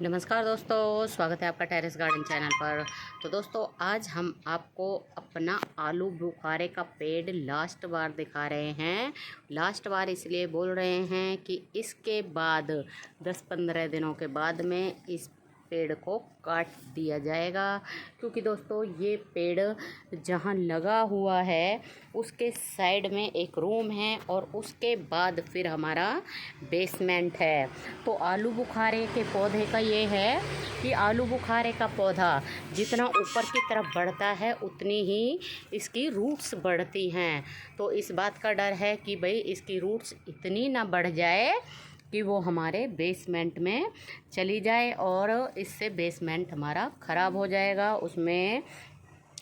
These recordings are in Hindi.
नमस्कार दोस्तों, स्वागत है आपका टेरेस गार्डन चैनल पर। तो दोस्तों, आज हम आपको अपना आलू बुखारे का पेड़ लास्ट बार दिखा रहे हैं। लास्ट बार इसलिए बोल रहे हैं कि इसके बाद 10-15 दिनों के बाद में इस पेड़ को काट दिया जाएगा, क्योंकि दोस्तों ये पेड़ जहाँ लगा हुआ है उसके साइड में एक रूम है और उसके बाद फिर हमारा बेसमेंट है। तो आलू बुखारे के पौधे का ये है कि आलू बुखारे का पौधा जितना ऊपर की तरफ बढ़ता है उतनी ही इसकी रूट्स बढ़ती हैं। तो इस बात का डर है कि भाई इसकी रूट्स इतनी ना बढ़ जाए कि वो हमारे बेसमेंट में चली जाए और इससे बेसमेंट हमारा ख़राब हो जाएगा, उसमें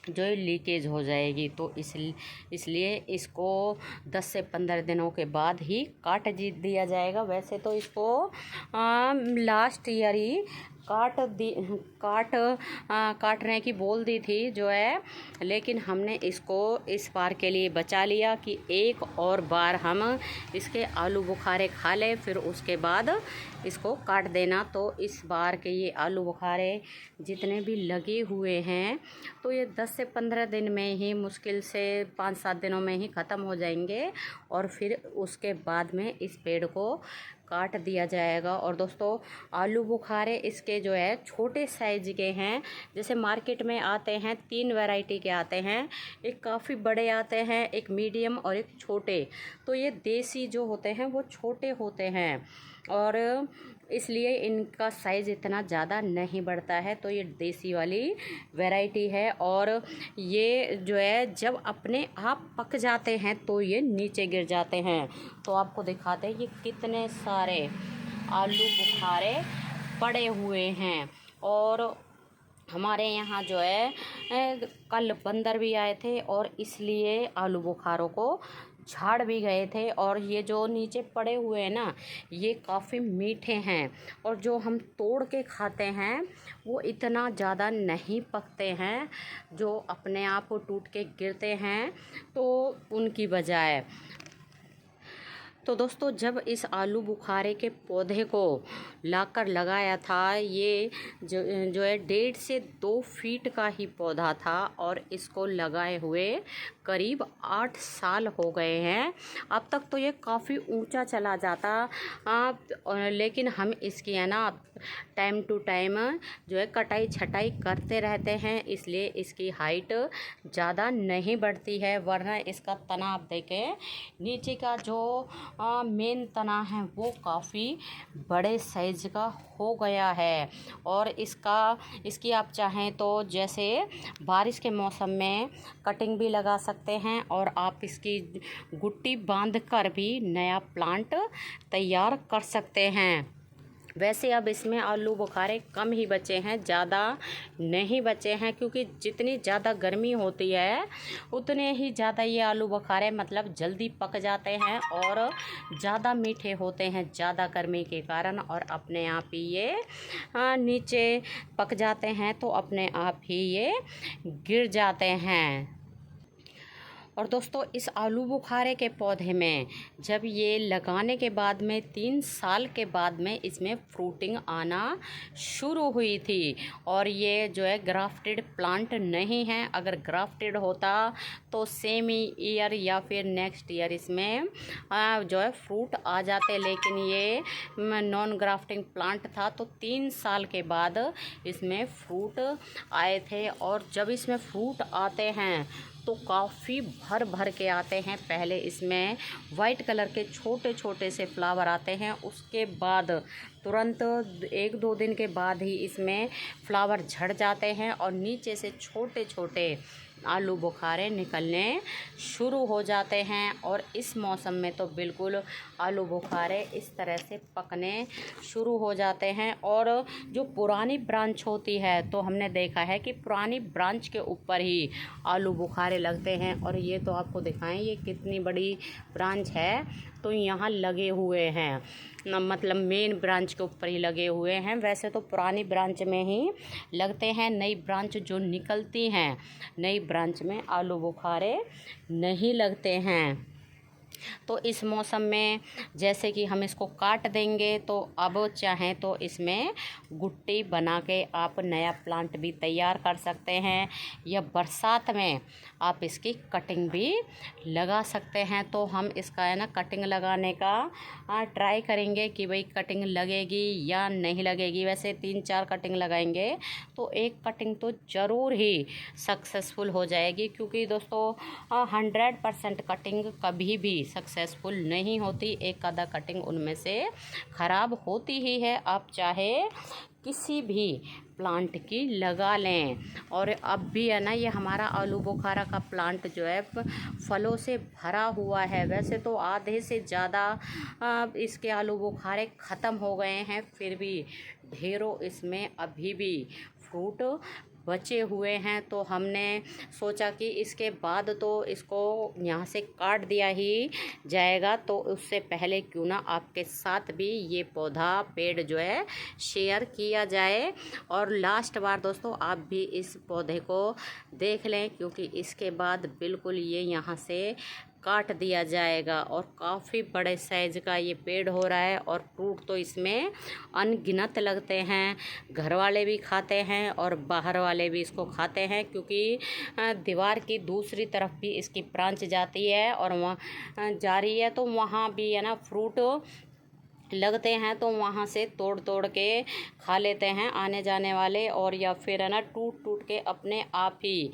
जो लीकेज हो जाएगी। तो इसलिए इसको 10 से 15 दिनों के बाद ही काट दिया जाएगा। वैसे तो इसको लास्ट ईयर ही काटने की बोल दी थी जो है, लेकिन हमने इसको इस बार के लिए बचा लिया कि एक और बार हम इसके आलू बुखारे खा लें, फिर उसके बाद इसको काट देना। तो इस बार के ये आलू बुखारे जितने भी लगे हुए हैं तो ये 10 से 15 दिन में ही, मुश्किल से 5-7 दिनों में ही ख़त्म हो जाएंगे और फिर उसके बाद में इस पेड़ को काट दिया जाएगा। और दोस्तों, आलू बुखारे इसके जो है छोटे साइज के हैं। जैसे मार्केट में आते हैं 3 वैरायटी के आते हैं, एक काफ़ी बड़े आते हैं, एक मीडियम और एक छोटे। तो ये देसी जो होते हैं वो छोटे होते हैं और इसलिए इनका साइज़ इतना ज़्यादा नहीं बढ़ता है। तो ये देसी वाली वैरायटी है और ये जो है जब अपने आप पक जाते हैं तो ये नीचे गिर जाते हैं। तो आपको दिखाते हैं ये कितने सारे आलू बुखारे पड़े हुए हैं। और हमारे यहाँ जो है कल बंदर भी आए थे और इसलिए आलू बुखारों को झाड़ भी गए थे। और ये जो नीचे पड़े हुए हैं ना, ये काफ़ी मीठे हैं और जो हम तोड़ के खाते हैं वो इतना ज़्यादा नहीं पकते हैं, जो अपने आप टूट के गिरते हैं तो उनकी बजाय। तो दोस्तों, जब इस आलू बुखारे के पौधे को लाकर लगाया था, ये जो है 1.5 से 2 फीट का ही पौधा था और इसको लगाए हुए करीब 8 साल हो गए हैं। अब तक तो ये काफ़ी ऊंचा चला जाता, लेकिन हम इसकी है ना टाइम टू टाइम जो है कटाई छटाई करते रहते हैं, इसलिए इसकी हाइट ज़्यादा नहीं बढ़ती है। वरना इसका तना आप देखें, नीचे का जो मेन तना है वो काफ़ी बड़े साइज का हो गया है। और इसकी आप चाहें तो जैसे बारिश के मौसम में कटिंग भी लगा सकते हैं और आप इसकी गुट्टी बांध कर भी नया प्लांट तैयार कर सकते हैं। वैसे अब इसमें आलू बुखारे कम ही बचे हैं, ज़्यादा नहीं बचे हैं, क्योंकि जितनी ज़्यादा गर्मी होती है उतने ही ज़्यादा ये आलू बुखारे मतलब जल्दी पक जाते हैं और ज़्यादा मीठे होते हैं ज़्यादा गर्मी के कारण, और अपने आप ही ये नीचे पक जाते हैं तो अपने आप ही ये गिर जाते हैं। और दोस्तों, इस आलू बुखारे के पौधे में जब ये लगाने के बाद में 3 साल के बाद में इसमें फ्रूटिंग आना शुरू हुई थी। और ये जो है ग्राफ्टेड प्लांट नहीं है। अगर ग्राफ्टेड होता तो सेम ईयर या फिर नेक्स्ट ईयर इसमें जो है फ्रूट आ जाते, लेकिन ये नॉन ग्राफ्टिंग प्लांट था तो 3 साल के बाद इसमें फ्रूट आए थे। और जब इसमें फ्रूट आते हैं तो काफ़ी भर भर के आते हैं। पहले इसमें वाइट कलर के छोटे छोटे से फ्लावर आते हैं, उसके बाद तुरंत 1-2 दिन के बाद ही इसमें फ्लावर झड़ जाते हैं और नीचे से छोटे छोटे आलू बुखारे निकलने शुरू हो जाते हैं। और इस मौसम में तो बिल्कुल आलू बुखारे इस तरह से पकने शुरू हो जाते हैं। और जो पुरानी ब्रांच होती है तो हमने देखा है कि पुरानी ब्रांच के ऊपर ही आलू बुखारे लगते हैं। और ये तो आपको दिखाएं ये कितनी बड़ी ब्रांच है, तो यहाँ लगे हुए हैं, मतलब मेन ब्रांच के ऊपर ही लगे हुए हैं। वैसे तो पुरानी ब्रांच में ही लगते हैं, नई ब्रांच जो निकलती हैं, नई ब्रांच में आलू बुखारे नहीं लगते हैं। तो इस मौसम में जैसे कि हम इसको काट देंगे, तो अब चाहें तो इसमें गुट्टी बना के आप नया प्लांट भी तैयार कर सकते हैं, या बरसात में आप इसकी कटिंग भी लगा सकते हैं। तो हम इसका है ना कटिंग लगाने का ट्राई करेंगे कि भाई कटिंग लगेगी या नहीं लगेगी। वैसे 3-4 कटिंग लगाएंगे तो एक कटिंग तो ज़रूर ही सक्सेसफुल हो जाएगी, क्योंकि दोस्तों 100% कटिंग कभी भी सक्सेसफुल नहीं होती। एक आधा कटिंग उनमें से ख़राब होती ही है। आप चाहे किसी भी प्लांट की लगा लें। और अब भी है ना, ये हमारा आलू बुखारा का प्लांट जो है फलों से भरा हुआ है। वैसे तो आधे से ज़्यादा इसके आलू बुखारे ख़त्म हो गए हैं, फिर भी ढेरों इसमें अभी भी फ्रूट बचे हुए हैं। तो हमने सोचा कि इसके बाद तो इसको यहाँ से काट दिया ही जाएगा, तो उससे पहले क्यों ना आपके साथ भी ये पौधा पेड़ जो है शेयर किया जाए। और लास्ट बार दोस्तों आप भी इस पौधे को देख लें, क्योंकि इसके बाद बिल्कुल ये यहाँ से काट दिया जाएगा। और काफ़ी बड़े साइज़ का ये पेड़ हो रहा है, और फ्रूट तो इसमें अनगिनत लगते हैं। घर वाले भी खाते हैं और बाहर वाले भी इसको खाते हैं, क्योंकि दीवार की दूसरी तरफ भी इसकी ब्रांच जाती है और वहाँ जा रही है, तो वहाँ भी है ना फ्रूट लगते हैं। तो वहाँ से तोड़ तोड़ के खा लेते हैं आने जाने वाले, और या फिर है ना टूट टूट के अपने आप ही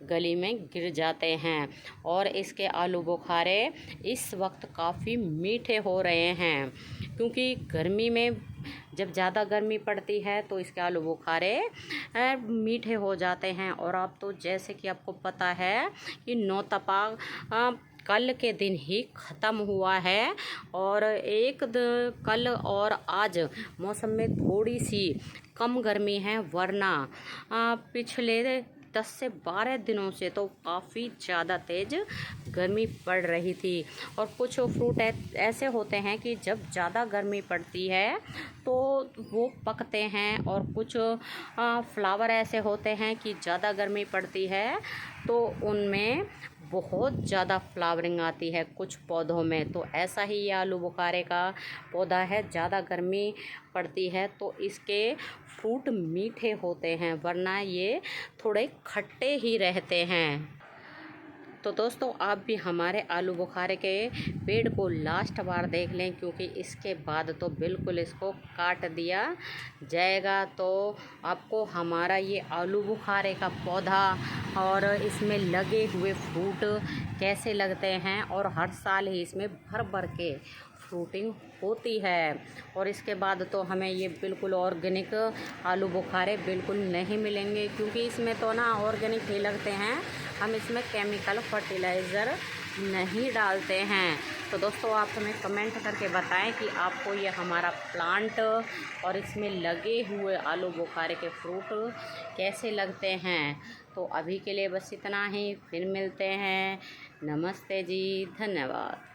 गली में गिर जाते हैं। और इसके आलू बुखारे इस वक्त काफ़ी मीठे हो रहे हैं, क्योंकि गर्मी में जब ज़्यादा गर्मी पड़ती है तो इसके आलू बुखारे मीठे हो जाते हैं। और अब तो जैसे कि आपको पता है कि नौतपा कल के दिन ही ख़त्म हुआ है, और कल और आज मौसम में थोड़ी सी कम गर्मी है, वरना पिछले 10 से 12 दिनों से तो काफ़ी ज़्यादा तेज़ गर्मी पड़ रही थी। और कुछ फ्रूट ऐसे होते हैं कि जब ज़्यादा गर्मी पड़ती है तो वो पकते हैं, और कुछ फ्लावर ऐसे होते हैं कि ज़्यादा गर्मी पड़ती है तो उनमें बहुत ज़्यादा फ्लावरिंग आती है कुछ पौधों में। तो ऐसा ही ये आलू बुखारे का पौधा है, ज़्यादा गर्मी पड़ती है तो इसके फ्रूट मीठे होते हैं, वरना ये थोड़े खट्टे ही रहते हैं। तो दोस्तों आप भी हमारे आलू बुखारे के पेड़ को लास्ट बार देख लें, क्योंकि इसके बाद तो बिल्कुल इसको काट दिया जाएगा। तो आपको हमारा ये आलू बुखारे का पौधा और इसमें लगे हुए फ्रूट कैसे लगते हैं, और हर साल ही इसमें भर भर के फ्रूटिंग होती है। और इसके बाद तो हमें ये बिल्कुल ऑर्गेनिक आलू बुखारे बिल्कुल नहीं मिलेंगे, क्योंकि इसमें तो ना ऑर्गेनिक ही लगते हैं, हम इसमें केमिकल फर्टिलाइज़र नहीं डालते हैं। तो दोस्तों आप हमें कमेंट करके बताएं कि आपको ये हमारा प्लांट और इसमें लगे हुए आलू बुखारे के फ्रूट कैसे लगते हैं। तो अभी के लिए बस इतना ही, फिर मिलते हैं। नमस्ते जी, धन्यवाद।